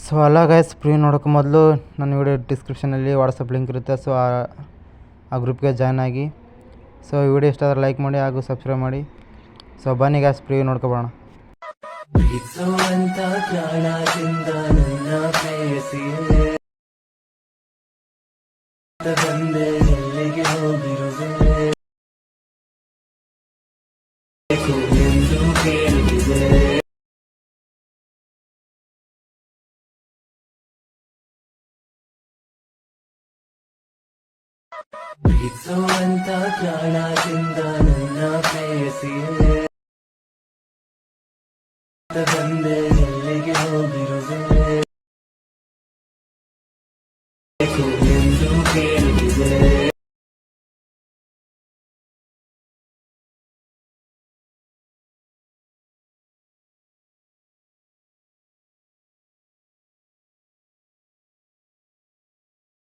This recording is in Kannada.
ಸೊ ಅಲ್ಲ ಗೈಸ್, ಫ್ರೀ ನೋಡೋಕೆ ಮೊದಲು ನನ್ನ ವಿಡಿಯೋ ಡಿಸ್ಕ್ರಿಪ್ಷನಲ್ಲಿ ವಾಟ್ಸಪ್ ಲಿಂಕ್ ಇರುತ್ತೆ. ಸೊ ಆ ಗ್ರೂಪ್ಗೆ ಜಾಯ್ನ್ ಆಗಿ. ಸೊ ಈ ವಿಡಿಯೋ ಇಷ್ಟ ಆದರೆ ಲೈಕ್ ಮಾಡಿ ಹಾಗೂ ಸಬ್ಸ್ಕ್ರೈಬ್ ಮಾಡಿ. ಸೊ ಬನ್ನಿ ಗೈಸ್, ಫ್ರೀ ನೋಡ್ಕೊಬೋಣ. ಪ್ರೀತಿಸುವಂತ ಪ್ರಾಣದಿಂದ ನನ್ನ ಪ್ರೇಯಸಿಯೇ ಬಂದೆ, ಎಲ್ಲಿಗೆ ಹೋಗಿರುವೆ?